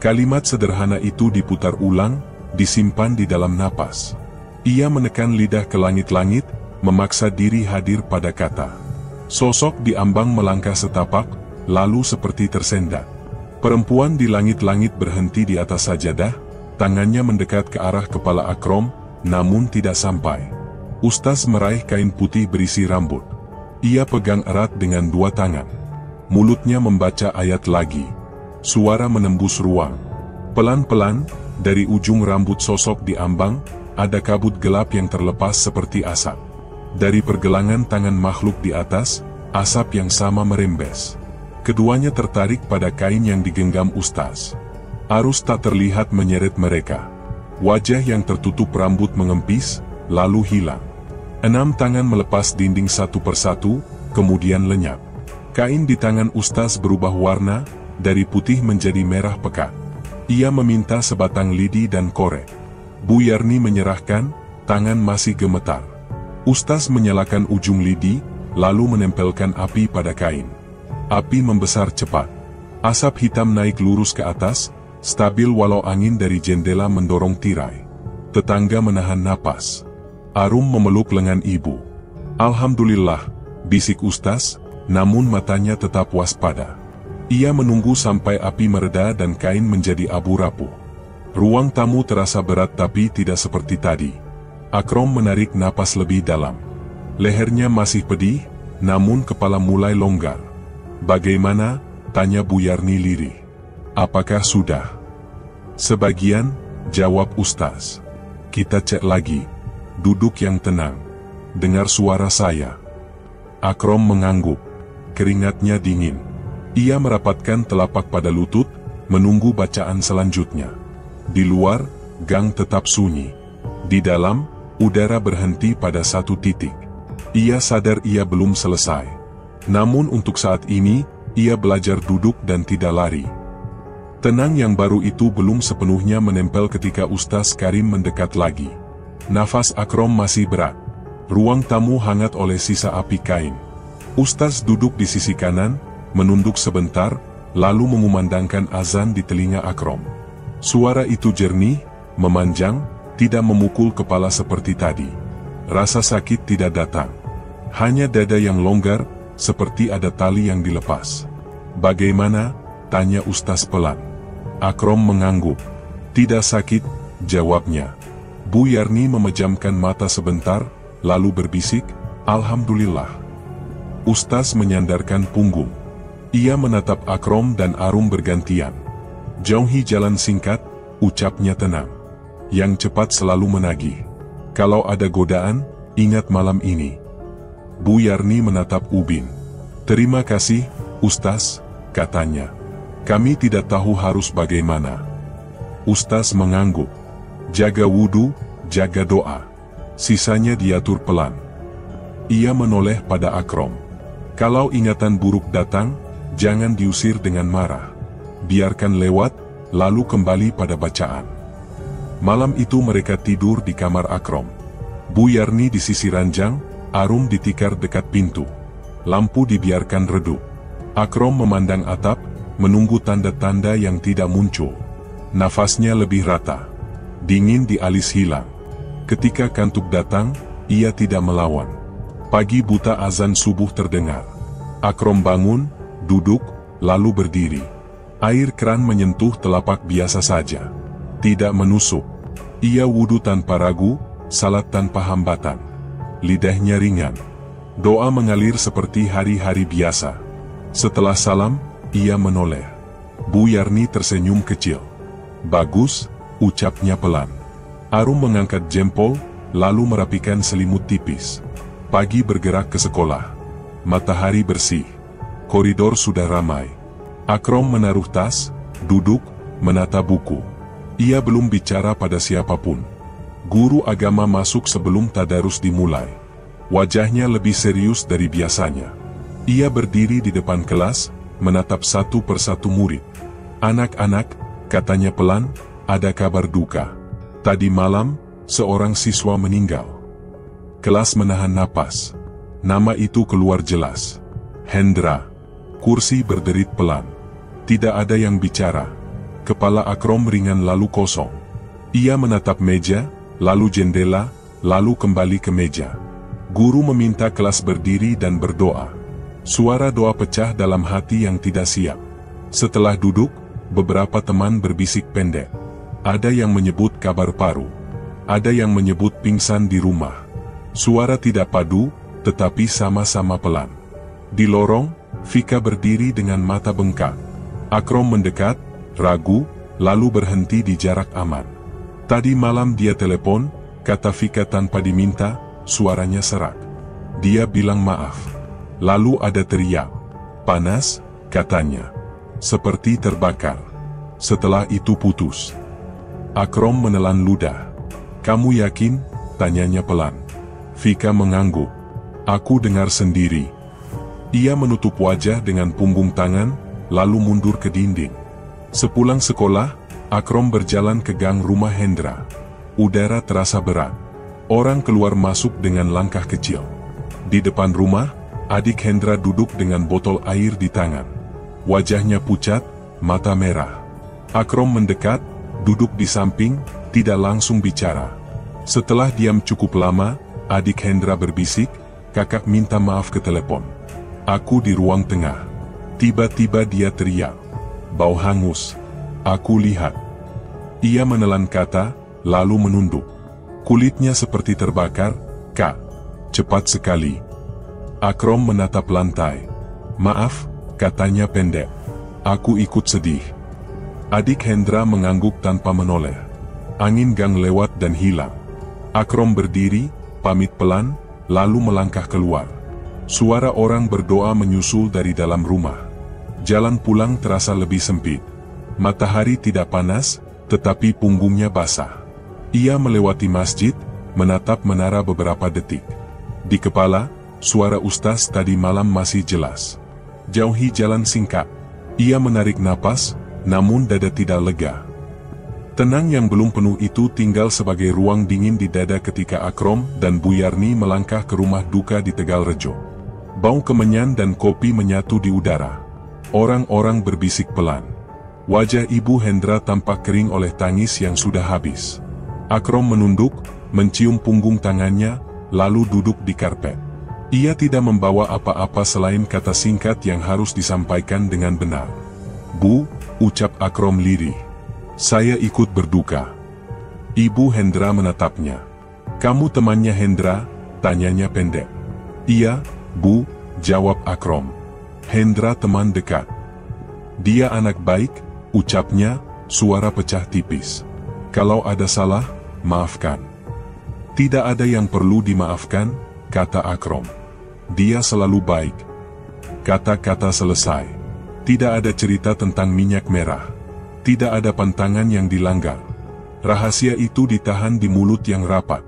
Kalimat sederhana itu diputar ulang, disimpan di dalam napas. Ia menekan lidah ke langit-langit, memaksa diri hadir pada kata. Sosok di ambang melangkah setapak, lalu seperti tersendat. Perempuan di langit-langit berhenti di atas sajadah, tangannya mendekat ke arah kepala Akrom, namun tidak sampai. Ustaz meraih kain putih berisi rambut. Ia pegang erat dengan 2 tangan. Mulutnya membaca ayat lagi. Suara menembus ruang. Pelan-pelan, dari ujung rambut sosok di ambang, ada kabut gelap yang terlepas seperti asap. Dari pergelangan tangan makhluk di atas, asap yang sama merembes. Keduanya tertarik pada kain yang digenggam Ustaz. Arus tak terlihat menyeret mereka. Wajah yang tertutup rambut mengempis, lalu hilang. 6 tangan melepas dinding satu persatu, kemudian lenyap. Kain di tangan Ustaz berubah warna, dari putih menjadi merah pekat. Ia meminta sebatang lidi dan korek. Bu Yarni menyerahkan, tangan masih gemetar. Ustaz menyalakan ujung lidi, lalu menempelkan api pada kain. Api membesar cepat. Asap hitam naik lurus ke atas, stabil walau angin dari jendela mendorong tirai. Tetangga menahan napas. Arum memeluk lengan ibu. "Alhamdulillah," bisik Ustaz, namun matanya tetap waspada. Ia menunggu sampai api mereda dan kain menjadi abu rapuh. Ruang tamu terasa berat tapi tidak seperti tadi. Akrom menarik napas lebih dalam. Lehernya masih pedih, namun kepala mulai longgar. "Bagaimana?" tanya Bu Yarni lirih. "Apakah sudah?" "Sebagian," jawab Ustaz. "Kita cek lagi." "Duduk yang tenang. Dengar suara saya." Akrom mengangguk. Keringatnya dingin. Ia merapatkan telapak pada lutut, menunggu bacaan selanjutnya. Di luar, gang tetap sunyi. Di dalam, udara berhenti pada satu titik. Ia sadar ia belum selesai. Namun untuk saat ini, ia belajar duduk dan tidak lari. Tenang yang baru itu belum sepenuhnya menempel ketika Ustaz Karim mendekat lagi. Nafas Akrom masih berat. Ruang tamu hangat oleh sisa api kain. Ustaz duduk di sisi kanan, menunduk sebentar, lalu mengumandangkan azan di telinga Akrom. Suara itu jernih, memanjang, tidak memukul kepala seperti tadi. Rasa sakit tidak datang. Hanya dada yang longgar, seperti ada tali yang dilepas. "Bagaimana?" tanya Ustaz pelan. Akrom mengangguk. "Tidak sakit," jawabnya. Bu Yarni memejamkan mata sebentar, lalu berbisik, "Alhamdulillah." Ustaz menyandarkan punggung. Ia menatap Akrom dan Arum bergantian. "Jauhi jalan singkat," ucapnya tenang. "Yang cepat selalu menagih. Kalau ada godaan, ingat malam ini." Bu Yarni menatap Ubin. "Terima kasih, Ustaz," katanya. "Kami tidak tahu harus bagaimana." Ustaz mengangguk. "Jaga wudu, jaga doa. Sisanya diatur pelan." Ia menoleh pada Akrom. "Kalau ingatan buruk datang, jangan diusir dengan marah. Biarkan lewat, lalu kembali pada bacaan." Malam itu mereka tidur di kamar Akrom. Bu Yarni di sisi ranjang, Arum di tikar dekat pintu. Lampu dibiarkan redup. Akrom memandang atap, menunggu tanda-tanda yang tidak muncul. Nafasnya lebih rata. Dingin di alis hilang. Ketika kantuk datang, ia tidak melawan. Pagi buta azan subuh terdengar. Akrom bangun, duduk, lalu berdiri. Air keran menyentuh telapak biasa saja. Tidak menusuk. Ia wudu tanpa ragu, salat tanpa hambatan. Lidahnya ringan. Doa mengalir seperti hari-hari biasa. Setelah salam, ia menoleh. Bu Yarni tersenyum kecil. "Bagus," ucapnya pelan. Arum mengangkat jempol, lalu merapikan selimut tipis. Pagi bergerak ke sekolah. Matahari bersih. Koridor sudah ramai. Akrom menaruh tas, duduk, menata buku. Ia belum bicara pada siapapun. Guru agama masuk sebelum tadarus dimulai. Wajahnya lebih serius dari biasanya. Ia berdiri di depan kelas, menatap satu persatu murid. "Anak-anak," katanya pelan, "ada kabar duka. Tadi malam, seorang siswa meninggal." Kelas menahan napas. Nama itu keluar jelas. Hendra. Kursi berderit pelan. Tidak ada yang bicara. Kepala Akrom ringan lalu kosong. Ia menatap meja, lalu jendela, lalu kembali ke meja. Guru meminta kelas berdiri dan berdoa. Suara doa pecah dalam hati yang tidak siap. Setelah duduk, beberapa teman berbisik pendek. Ada yang menyebut kabar paru. Ada yang menyebut pingsan di rumah. Suara tidak padu, tetapi sama-sama pelan. Di lorong, Vika berdiri dengan mata bengkak. Akrom mendekat, ragu, lalu berhenti di jarak aman. "Tadi malam dia telepon," kata Vika tanpa diminta, suaranya serak. "Dia bilang maaf." Lalu ada teriak. "Panas," katanya. "Seperti terbakar." Setelah itu putus. Akrom menelan ludah. "Kamu yakin?" tanyanya pelan. Vika mengangguk. "Aku dengar sendiri." Ia menutup wajah dengan punggung tangan, lalu mundur ke dinding. Sepulang sekolah, Akrom berjalan ke gang rumah Hendra. Udara terasa berat. Orang keluar masuk dengan langkah kecil. Di depan rumah, adik Hendra duduk dengan botol air di tangan. Wajahnya pucat, mata merah. Akrom mendekat, duduk di samping, tidak langsung bicara. Setelah diam cukup lama, adik Hendra berbisik, "Kakak minta maaf ke telepon. Aku di ruang tengah." Tiba-tiba dia teriak, "Bau hangus." "Aku lihat." Ia menelan kata, lalu menunduk. "Kulitnya seperti terbakar, Kak." "Cepat sekali." Akrom menatap lantai. "Maaf," katanya pendek. "Aku ikut sedih." Adik Hendra mengangguk tanpa menoleh. Angin gang lewat dan hilang. Akrom berdiri, pamit pelan, lalu melangkah keluar. Suara orang berdoa menyusul dari dalam rumah. Jalan pulang terasa lebih sempit. Matahari tidak panas, tetapi punggungnya basah. Ia melewati masjid, menatap menara beberapa detik. Di kepala, suara ustaz tadi malam masih jelas. "Jauhi jalan singkat." Ia menarik napas, namun dada tidak lega. Tenang yang belum penuh itu tinggal sebagai ruang dingin di dada ketika Akrom dan Bu Yarni melangkah ke rumah duka di Tegalrejo. Bau kemenyan dan kopi menyatu di udara. Orang-orang berbisik pelan. Wajah Ibu Hendra tampak kering oleh tangis yang sudah habis. Akrom menunduk, mencium punggung tangannya, lalu duduk di karpet. Ia tidak membawa apa-apa selain kata singkat yang harus disampaikan dengan benar. "Bu," ucap Akrom lirih. "Saya ikut berduka." Ibu Hendra menatapnya. "Kamu temannya Hendra?" tanyanya pendek. "Iya, Bu," jawab Akrom. "Hendra teman dekat." "Dia anak baik," ucapnya, suara pecah tipis. "Kalau ada salah, maafkan." "Tidak ada yang perlu dimaafkan," kata Akrom. "Dia selalu baik." Kata-kata selesai. Tidak ada cerita tentang minyak merah. Tidak ada pantangan yang dilanggar. Rahasia itu ditahan di mulut yang rapat.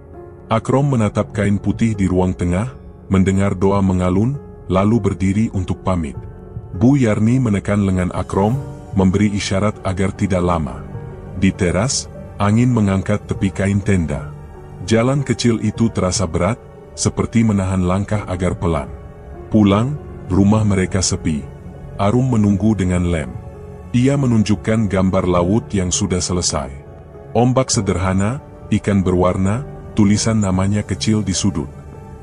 Akrom menatap kain putih di ruang tengah, mendengar doa mengalun, lalu berdiri untuk pamit. Bu Yarni menekan lengan Akrom, memberi isyarat agar tidak lama. Di teras, angin mengangkat tepi kain tenda. Jalan kecil itu terasa berat, seperti menahan langkah agar pelan. Pulang, rumah mereka sepi. Arum menunggu dengan lem. Ia menunjukkan gambar laut yang sudah selesai. Ombak sederhana, ikan berwarna, tulisan namanya kecil di sudut.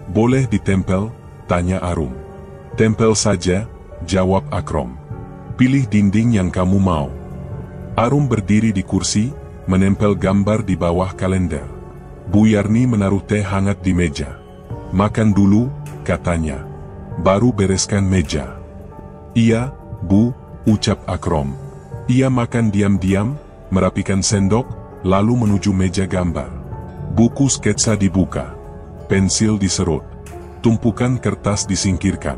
"Boleh ditempel?" tanya Arum. "Tempel saja," jawab Akrom. "Pilih dinding yang kamu mau." Arum berdiri di kursi, menempel gambar di bawah kalender. Bu Yarni menaruh teh hangat di meja. "Makan dulu," katanya. "Baru bereskan meja." "Iya, Bu," ucap Akrom. Ia makan diam-diam, merapikan sendok, lalu menuju meja gambar. Buku sketsa dibuka. Pensil diserut. Tumpukan kertas disingkirkan.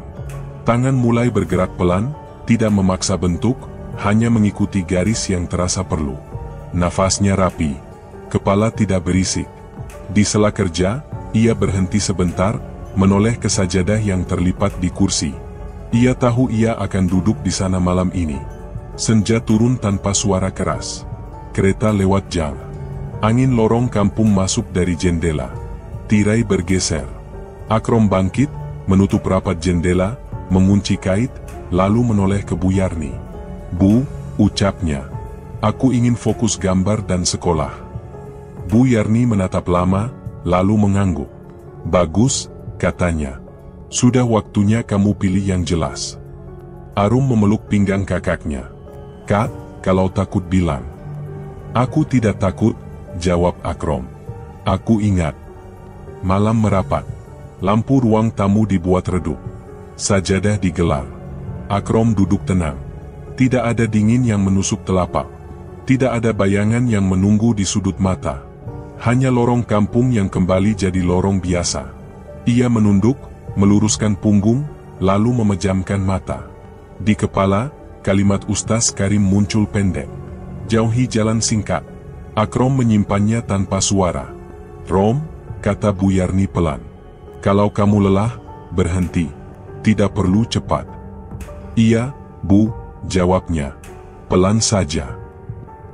Tangan mulai bergerak pelan, tidak memaksa bentuk, hanya mengikuti garis yang terasa perlu. Nafasnya rapi. Kepala tidak berisik. Di sela kerja, ia berhenti sebentar, menoleh ke sajadah yang terlipat di kursi. Ia tahu ia akan duduk di sana malam ini. Senja turun tanpa suara keras. Kereta lewat jam. Angin lorong kampung masuk dari jendela. Tirai bergeser. Akrom bangkit, menutup rapat jendela, mengunci kait, lalu menoleh ke Bu Yarni. "Bu," ucapnya. "Aku ingin fokus gambar dan sekolah." Bu Yarni menatap lama, lalu mengangguk. "Bagus," katanya. "Sudah waktunya kamu pilih yang jelas." Arum memeluk pinggang kakaknya. "Kak, kalau takut bilang." "Aku tidak takut," jawab Akrom. "Aku ingat." Malam merapat. Lampu ruang tamu dibuat redup. Sajadah digelar. Akrom duduk tenang. Tidak ada dingin yang menusuk telapak. Tidak ada bayangan yang menunggu di sudut mata. Hanya lorong kampung yang kembali jadi lorong biasa. Ia menunduk, meluruskan punggung, lalu memejamkan mata. Di kepala, kalimat Ustaz Karim muncul pendek. "Jauhi jalan singkat." Akrom menyimpannya tanpa suara. "Rom," kata Bu Yarni pelan. "Kalau kamu lelah, berhenti. Tidak perlu cepat." "Iya, Bu," jawabnya. "Pelan saja."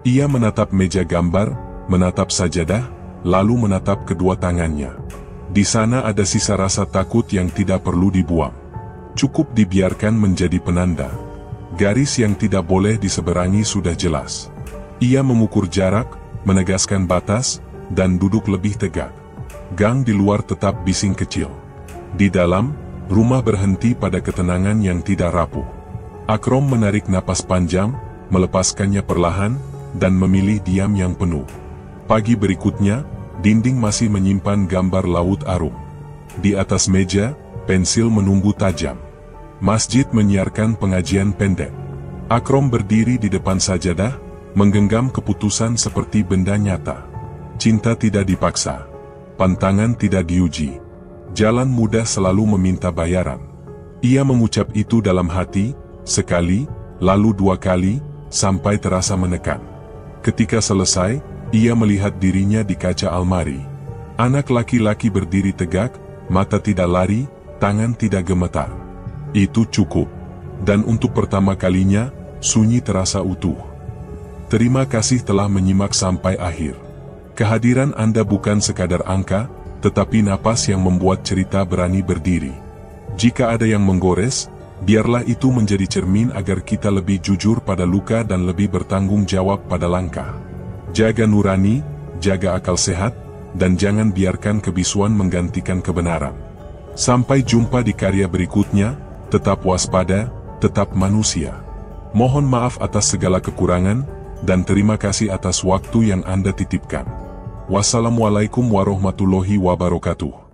Ia menatap meja gambar, menatap sajadah, lalu menatap kedua tangannya. Di sana ada sisa rasa takut yang tidak perlu dibuang. Cukup dibiarkan menjadi penanda. Garis yang tidak boleh diseberangi sudah jelas. Ia mengukur jarak, menegaskan batas, dan duduk lebih tegak. Gang di luar tetap bising kecil. Di dalam, rumah berhenti pada ketenangan yang tidak rapuh. Akrom menarik napas panjang, melepaskannya perlahan, dan memilih diam yang penuh. Pagi berikutnya, dinding masih menyimpan gambar laut Arum. Di atas meja, pensil menumbuh tajam. Masjid menyiarkan pengajian pendek. Akrom berdiri di depan sajadah, menggenggam keputusan seperti benda nyata. Cinta tidak dipaksa. Pantangan tidak diuji. Jalan mudah selalu meminta bayaran. Ia mengucap itu dalam hati, sekali, lalu dua kali, sampai terasa menekan. Ketika selesai, ia melihat dirinya di kaca almari. Anak laki-laki berdiri tegak, mata tidak lari, tangan tidak gemetar. Itu cukup. Dan untuk pertama kalinya, sunyi terasa utuh. Terima kasih telah menyimak sampai akhir. Kehadiran Anda bukan sekadar angka, tetapi napas yang membuat cerita berani berdiri. Jika ada yang menggores, biarlah itu menjadi cermin agar kita lebih jujur pada luka dan lebih bertanggung jawab pada langkah. Jaga nurani, jaga akal sehat, dan jangan biarkan kebisuan menggantikan kebenaran. Sampai jumpa di karya berikutnya, tetap waspada, tetap manusia. Mohon maaf atas segala kekurangan, dan terima kasih atas waktu yang Anda titipkan. Wassalamualaikum warahmatullahi wabarakatuh.